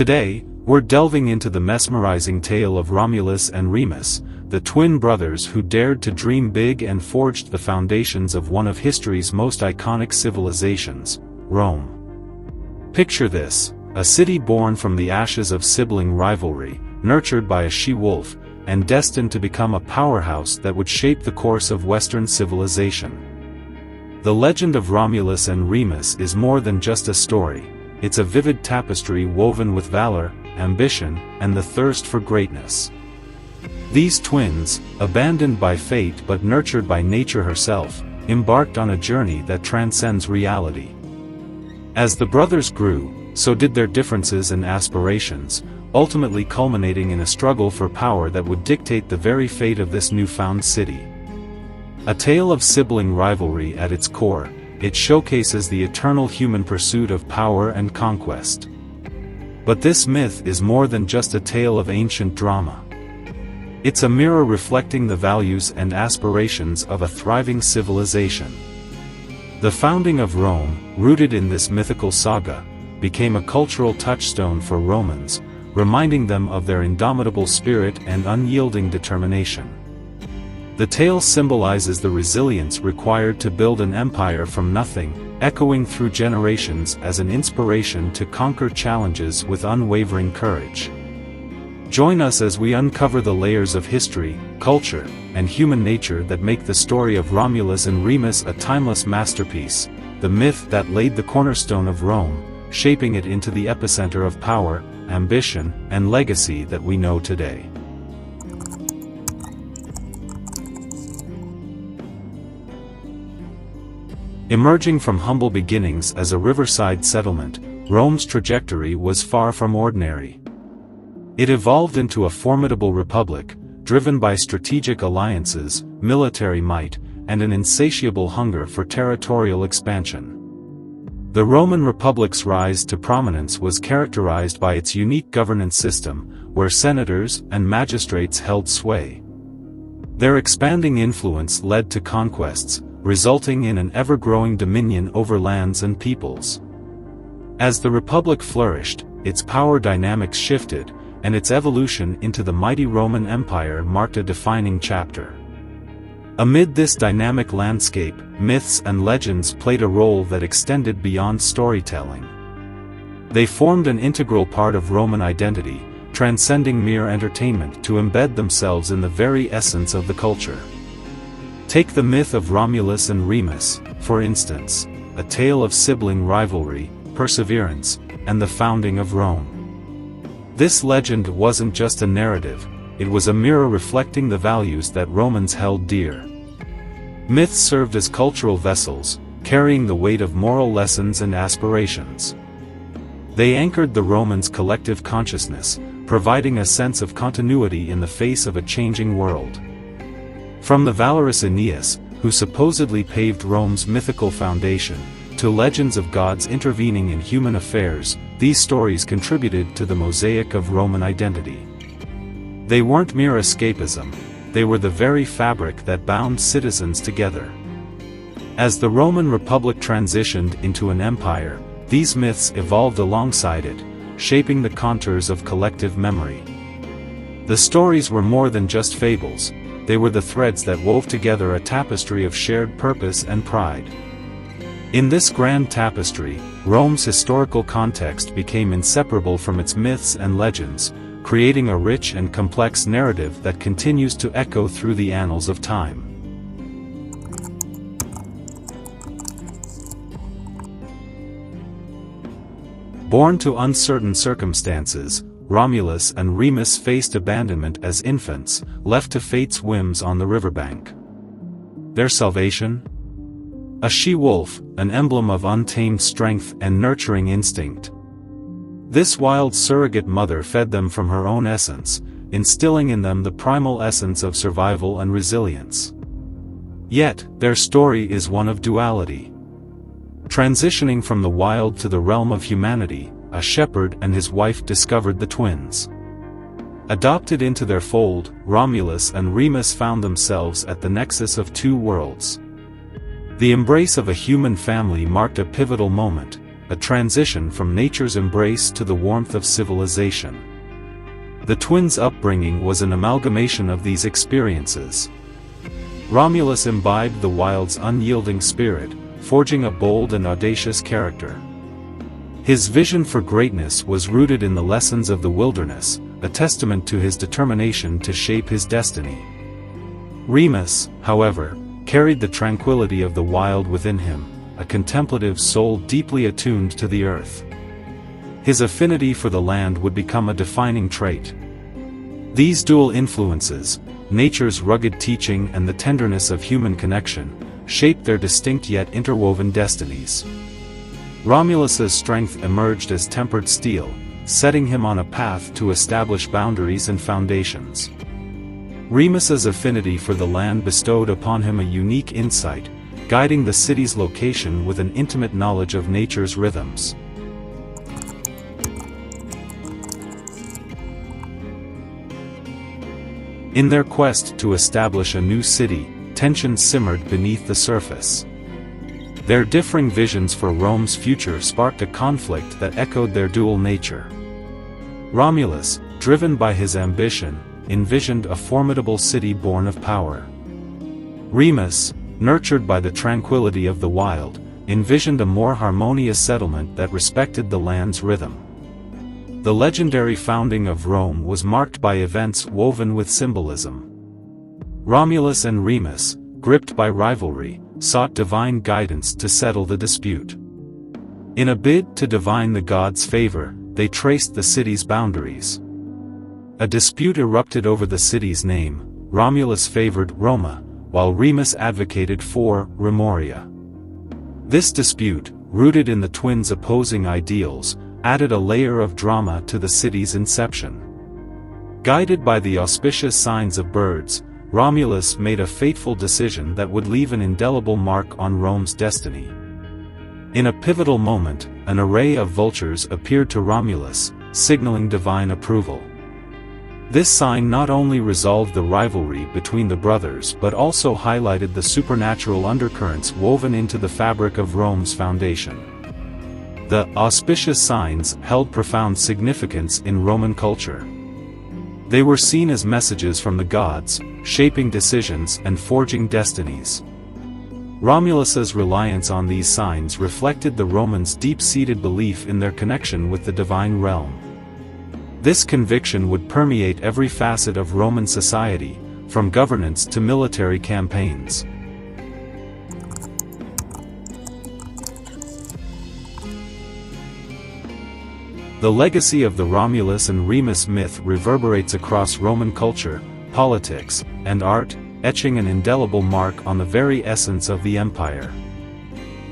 Today, we're delving into the mesmerizing tale of Romulus and Remus, the twin brothers who dared to dream big and forged the foundations of one of history's most iconic civilizations, Rome. Picture this, a city born from the ashes of sibling rivalry, nurtured by a she-wolf, and destined to become a powerhouse that would shape the course of Western civilization. The legend of Romulus and Remus is more than just a story. It's a vivid tapestry woven with valor, ambition, and the thirst for greatness. These twins, abandoned by fate but nurtured by nature herself, embarked on a journey that transcends reality. As the brothers grew, so did their differences and aspirations, ultimately culminating in a struggle for power that would dictate the very fate of this newfound city. A tale of sibling rivalry at its core, it showcases the eternal human pursuit of power and conquest. But this myth is more than just a tale of ancient drama. It's a mirror reflecting the values and aspirations of a thriving civilization. The founding of Rome, rooted in this mythical saga, became a cultural touchstone for Romans, reminding them of their indomitable spirit and unyielding determination. The tale symbolizes the resilience required to build an empire from nothing, echoing through generations as an inspiration to conquer challenges with unwavering courage. Join us as we uncover the layers of history, culture, and human nature that make the story of Romulus and Remus a timeless masterpiece, the myth that laid the cornerstone of Rome, shaping it into the epicenter of power, ambition, and legacy that we know today. Emerging from humble beginnings as a riverside settlement, Rome's trajectory was far from ordinary. It evolved into a formidable republic, driven by strategic alliances, military might, and an insatiable hunger for territorial expansion. The Roman Republic's rise to prominence was characterized by its unique governance system, where senators and magistrates held sway. Their expanding influence led to conquests, resulting in an ever-growing dominion over lands and peoples. As the Republic flourished, its power dynamics shifted, and its evolution into the mighty Roman Empire marked a defining chapter. Amid this dynamic landscape, myths and legends played a role that extended beyond storytelling. They formed an integral part of Roman identity, transcending mere entertainment to embed themselves in the very essence of the culture. Take the myth of Romulus and Remus, for instance, a tale of sibling rivalry, perseverance, and the founding of Rome. This legend wasn't just a narrative, it was a mirror reflecting the values that Romans held dear. Myths served as cultural vessels, carrying the weight of moral lessons and aspirations. They anchored the Romans' collective consciousness, providing a sense of continuity in the face of a changing world. From the valorous Aeneas, who supposedly paved Rome's mythical foundation, to legends of gods intervening in human affairs, these stories contributed to the mosaic of Roman identity. They weren't mere escapism, they were the very fabric that bound citizens together. As the Roman Republic transitioned into an empire, these myths evolved alongside it, shaping the contours of collective memory. The stories were more than just fables, they were the threads that wove together a tapestry of shared purpose and pride. In this grand tapestry, Rome's historical context became inseparable from its myths and legends, creating a rich and complex narrative that continues to echo through the annals of time. Born to uncertain circumstances, Romulus and Remus faced abandonment as infants, left to fate's whims on the riverbank. Their salvation? A she-wolf, an emblem of untamed strength and nurturing instinct. This wild surrogate mother fed them from her own essence, instilling in them the primal essence of survival and resilience. Yet, their story is one of duality. Transitioning from the wild to the realm of humanity, a shepherd and his wife discovered the twins. Adopted into their fold, Romulus and Remus found themselves at the nexus of two worlds. The embrace of a human family marked a pivotal moment, a transition from nature's embrace to the warmth of civilization. The twins' upbringing was an amalgamation of these experiences. Romulus imbibed the wild's unyielding spirit, forging a bold and audacious character. His vision for greatness was rooted in the lessons of the wilderness, a testament to his determination to shape his destiny. Remus, however, carried the tranquility of the wild within him, a contemplative soul deeply attuned to the earth. His affinity for the land would become a defining trait. These dual influences, nature's rugged teaching and the tenderness of human connection, shaped their distinct yet interwoven destinies. Romulus's strength emerged as tempered steel, setting him on a path to establish boundaries and foundations. Remus's affinity for the land bestowed upon him a unique insight, guiding the city's location with an intimate knowledge of nature's rhythms. In their quest to establish a new city, tension simmered beneath the surface. Their differing visions for Rome's future sparked a conflict that echoed their dual nature. Romulus, driven by his ambition, envisioned a formidable city born of power. Remus, nurtured by the tranquility of the wild, envisioned a more harmonious settlement that respected the land's rhythm. The legendary founding of Rome was marked by events woven with symbolism. Romulus and Remus, gripped by rivalry, sought divine guidance to settle the dispute. In a bid to divine the gods' favor, they traced the city's boundaries. A dispute erupted over the city's name. Romulus favored Roma, while Remus advocated for Remoria. This dispute, rooted in the twins' opposing ideals, added a layer of drama to the city's inception. Guided by the auspicious signs of birds, Romulus made a fateful decision that would leave an indelible mark on Rome's destiny. In a pivotal moment, an array of vultures appeared to Romulus, signaling divine approval. This sign not only resolved the rivalry between the brothers but also highlighted the supernatural undercurrents woven into the fabric of Rome's foundation. The auspicious signs held profound significance in Roman culture. They were seen as messages from the gods, shaping decisions and forging destinies. Romulus's reliance on these signs reflected the Romans' deep-seated belief in their connection with the divine realm. This conviction would permeate every facet of Roman society, from governance to military campaigns. The legacy of the Romulus and Remus myth reverberates across Roman culture, politics, and art, etching an indelible mark on the very essence of the empire.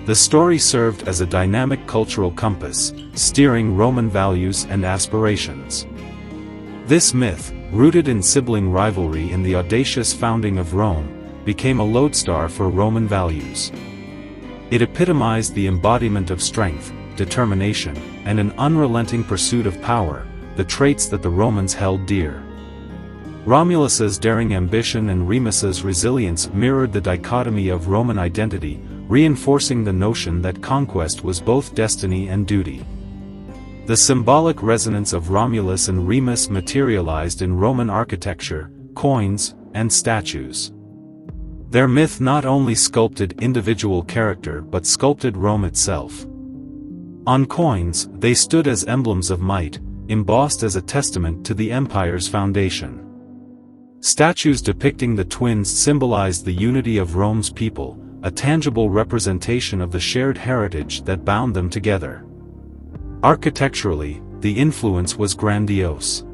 The story served as a dynamic cultural compass, steering Roman values and aspirations. This myth, rooted in sibling rivalry and the audacious founding of Rome, became a lodestar for Roman values. It epitomized the embodiment of strength, determination, and an unrelenting pursuit of power, the traits that the Romans held dear. Romulus's daring ambition and Remus's resilience mirrored the dichotomy of Roman identity, reinforcing the notion that conquest was both destiny and duty. The symbolic resonance of Romulus and Remus materialized in Roman architecture, coins, and statues. Their myth not only sculpted individual character but sculpted Rome itself. On coins, they stood as emblems of might, embossed as a testament to the empire's foundation. Statues depicting the twins symbolized the unity of Rome's people, a tangible representation of the shared heritage that bound them together. Architecturally, the influence was grandiose.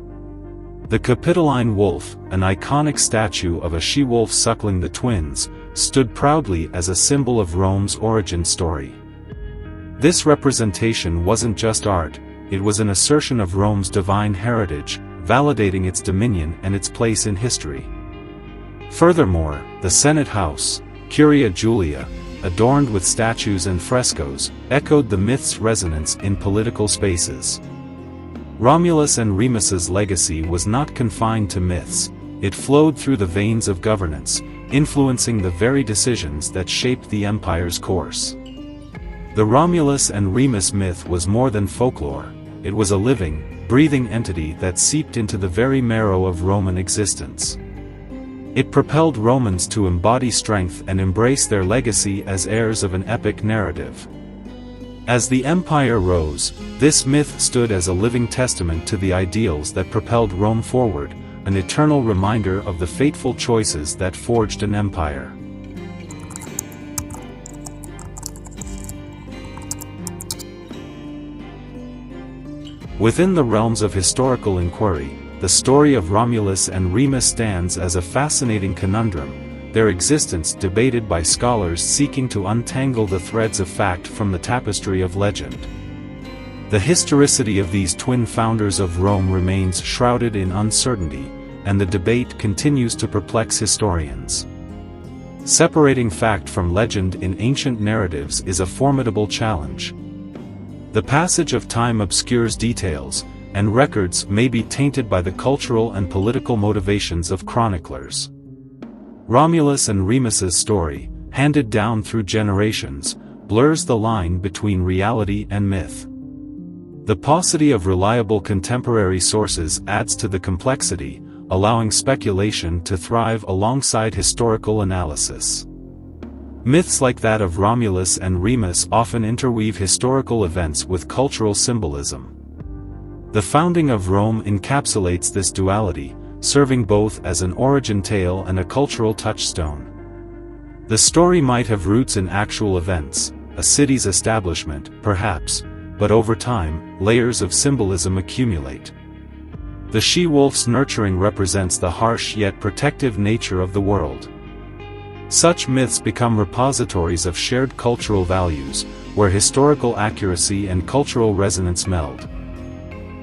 The Capitoline wolf, an iconic statue of a she-wolf suckling the twins, stood proudly as a symbol of Rome's origin story. This representation wasn't just art, it was an assertion of Rome's divine heritage, validating its dominion and its place in history. Furthermore, the Senate House, Curia Julia, adorned with statues and frescoes, echoed the myth's resonance in political spaces. Romulus and Remus's legacy was not confined to myths, it flowed through the veins of governance, influencing the very decisions that shaped the empire's course. The Romulus and Remus myth was more than folklore, it was a living, breathing entity that seeped into the very marrow of Roman existence. It propelled Romans to embody strength and embrace their legacy as heirs of an epic narrative. As the empire rose, this myth stood as a living testament to the ideals that propelled Rome forward, an eternal reminder of the fateful choices that forged an empire. Within the realms of historical inquiry, the story of Romulus and Remus stands as a fascinating conundrum, their existence debated by scholars seeking to untangle the threads of fact from the tapestry of legend. The historicity of these twin founders of Rome remains shrouded in uncertainty, and the debate continues to perplex historians. Separating fact from legend in ancient narratives is a formidable challenge. The passage of time obscures details, and records may be tainted by the cultural and political motivations of chroniclers. Romulus and Remus's story, handed down through generations, blurs the line between reality and myth. The paucity of reliable contemporary sources adds to the complexity, allowing speculation to thrive alongside historical analysis. Myths like that of Romulus and Remus often interweave historical events with cultural symbolism. The founding of Rome encapsulates this duality, serving both as an origin tale and a cultural touchstone. The story might have roots in actual events, a city's establishment, perhaps, but over time, layers of symbolism accumulate. The she-wolf's nurturing represents the harsh yet protective nature of the world. Such myths become repositories of shared cultural values, where historical accuracy and cultural resonance meld.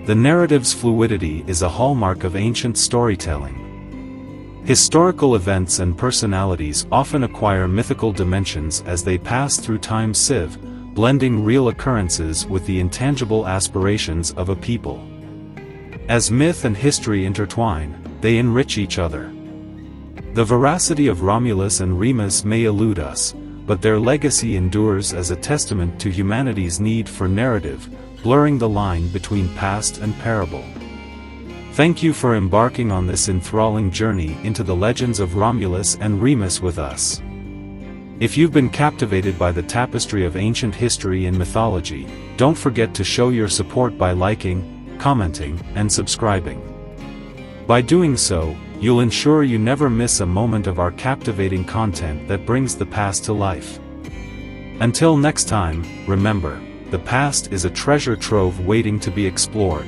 The narrative's fluidity is a hallmark of ancient storytelling. Historical events and personalities often acquire mythical dimensions as they pass through time's sieve, blending real occurrences with the intangible aspirations of a people. As myth and history intertwine, they enrich each other. The veracity of Romulus and Remus may elude us, but their legacy endures as a testament to humanity's need for narrative, blurring the line between past and parable. Thank you for embarking on this enthralling journey into the legends of Romulus and Remus with us. If you've been captivated by the tapestry of ancient history and mythology, don't forget to show your support by liking, commenting, and subscribing. By doing so, you'll ensure you never miss a moment of our captivating content that brings the past to life. Until next time, remember, the past is a treasure trove waiting to be explored.